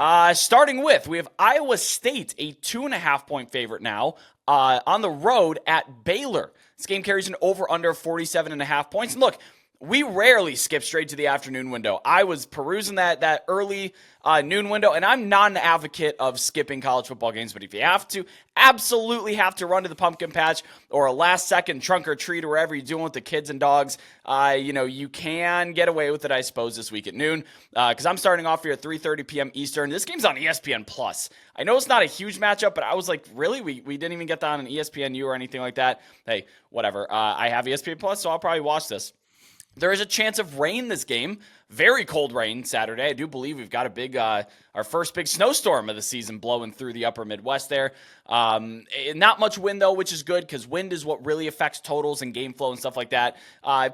Starting with, we have Iowa State, a 2.5-point favorite now, on the road at Baylor. This game carries an over-under 47.5 points. And look, we rarely skip straight to the afternoon window. I was perusing that early noon window, and I'm not an advocate of skipping college football games, but if you have to, absolutely have to run to the pumpkin patch or a last-second trunk or treat or whatever you're doing with the kids and dogs, you can get away with it, I suppose, this week at noon, because I'm starting off here at 3:30 p.m. Eastern. This game's on ESPN+. I know it's not a huge matchup, but I was like, really? We didn't even get that on an ESPNU or anything like that? Hey, whatever. I have ESPN+, so I'll probably watch this. There is a chance of rain this game. Very cold rain Saturday. I do believe we've got a big, our first big snowstorm of the season blowing through the upper Midwest there. Not much wind, though, which is good because wind is what really affects totals and game flow and stuff like that.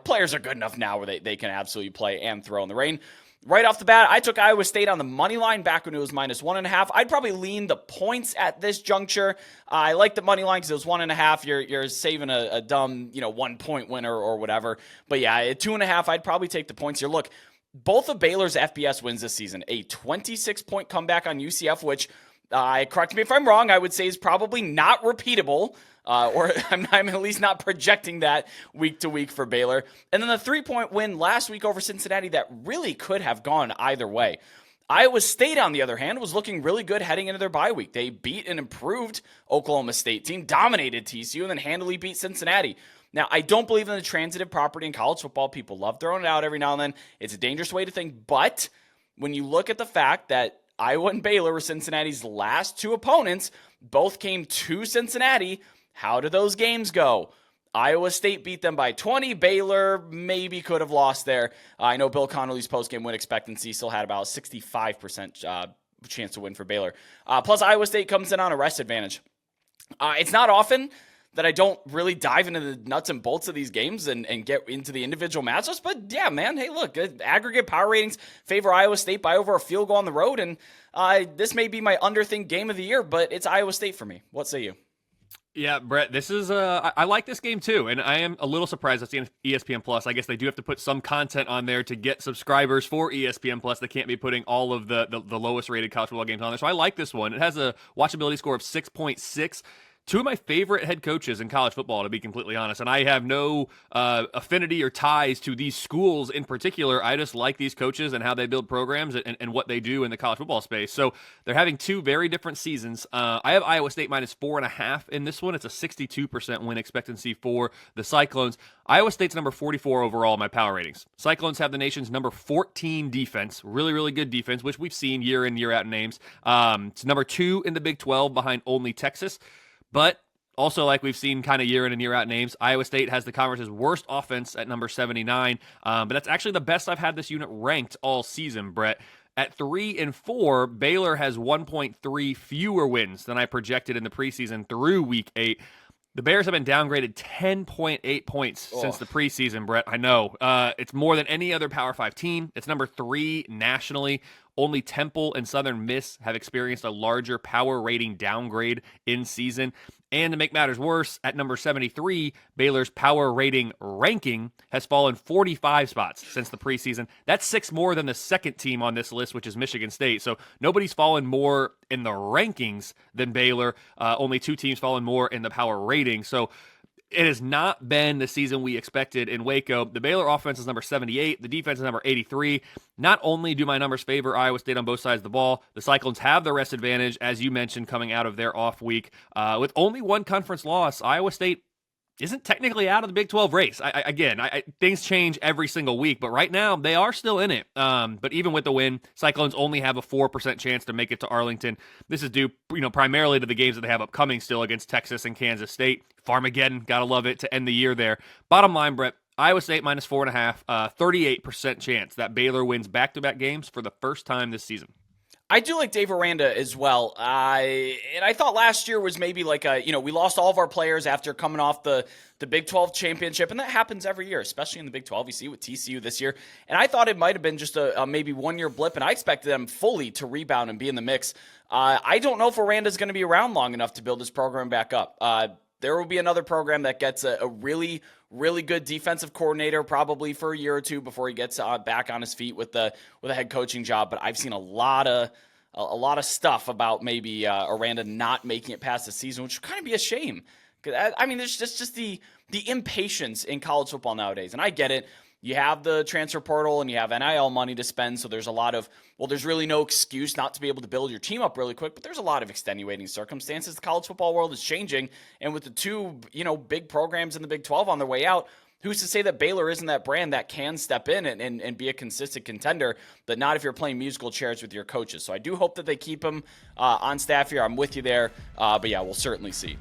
Players are good enough now where they can absolutely play and throw in the rain. Right off the bat, I took Iowa State on the money line back when it was -1.5. I'd probably lean the points at this juncture. I like the money line because it was 1.5. You're saving a dumb 1 point winner or whatever. But yeah, at 2.5, I'd probably take the points here. Look, both of Baylor's FBS wins this season, a 26-point comeback on UCF, which, correct me if I'm wrong, I would say is probably not repeatable. Or I'm at least not projecting that week to week for Baylor. And then the 3-point win last week over Cincinnati that really could have gone either way. Iowa State, on the other hand, was looking really good heading into their bye week. They beat an improved Oklahoma State team, dominated TCU, and then handily beat Cincinnati. Now, I don't believe in the transitive property in college football. People love throwing it out every now and then. It's a dangerous way to think. But when you look at the fact that Iowa and Baylor were Cincinnati's last two opponents, both came to Cincinnati. How do those games go? Iowa State beat them by 20. Baylor maybe could have lost there. I know Bill Connolly's postgame win expectancy still had about 65% chance to win for Baylor. Plus, Iowa State comes in on a rest advantage. It's not often that I don't really dive into the nuts and bolts of these games and get into the individual matchups. But yeah, man, hey, look, aggregate power ratings favor Iowa State by over a field goal on the road. And this may be my underthink game of the year, but it's Iowa State for me. What say you? Yeah, Brett, this is I like this game too, and I am a little surprised it's ESPN Plus. I guess they do have to put some content on there to get subscribers for ESPN Plus. They can't be putting all of the lowest rated college football games on there. So I like this one. It has a watchability score of 6.6. Two of my favorite head coaches in college football, to be completely honest, and I have no affinity or ties to these schools in particular. I just like these coaches and how they build programs and what they do in the college football space. So they're having two very different seasons. I have Iowa State -4.5 in this one. It's a 62% win expectancy for the Cyclones. Iowa State's number 44 overall in my power ratings. Cyclones have the nation's number 14 defense, really, really good defense, which we've seen year in, year out in names. It's number 2 in the Big 12 behind only Texas. But also, like we've seen kind of year in and year out names, Iowa State has the conference's worst offense at number 79. But that's actually the best I've had this unit ranked all season, Brett. At 3 and 4, Baylor has 1.3 fewer wins than I projected in the preseason through week 8. The Bears have been downgraded 10.8 points since the preseason, Brett. I know. It's more than any other Power 5 team. It's number 3 nationally. Only Temple and Southern Miss have experienced a larger power rating downgrade in season. And to make matters worse, at number 73, Baylor's power rating ranking has fallen 45 spots since the preseason. That's 6 more than the second team on this list, which is Michigan State. So nobody's fallen more in the rankings than Baylor. Only 2 teams fallen more in the power rating. So it has not been the season we expected in Waco. The Baylor offense is number 78. The defense is number 83. Not only do my numbers favor Iowa State on both sides of the ball, the Cyclones have the rest advantage, as you mentioned, coming out of their off week. With only one conference loss, Iowa State isn't technically out of the Big 12 race. Things change every single week, but right now they are still in it. But even with the win, Cyclones only have a 4% chance to make it to Arlington. This is due, primarily to the games that they have upcoming still against Texas and Kansas State. Farmageddon, gotta love it to end the year there. Bottom line, Brett, Iowa State -4.5, 38% chance that Baylor wins back-to-back games for the first time this season. I do like Dave Aranda as well. And I thought last year was maybe like we lost all of our players after coming off the Big 12 championship, and that happens every year, especially in the Big 12. You see with TCU this year. And I thought it might have been just a maybe one-year blip, and I expected them fully to rebound and be in the mix. I don't know if Aranda's going to be around long enough to build this program back up. There will be another program that gets a really, really good defensive coordinator probably for a year or two before he gets back on his feet with a head coaching job. But I've seen a lot of a lot of stuff about maybe Aranda not making it past the season, which would kind of be a shame. I mean, there's just the impatience in college football nowadays, and I get it. You have the transfer portal and you have NIL money to spend, so there's a lot of, well, there's really no excuse not to be able to build your team up really quick, but there's a lot of extenuating circumstances. The college football world is changing, and with the two, big programs in the Big 12 on their way out, who's to say that Baylor isn't that brand that can step in and be a consistent contender, but not if you're playing musical chairs with your coaches. So I do hope that they keep him on staff here. I'm with you there, but yeah, we'll certainly see.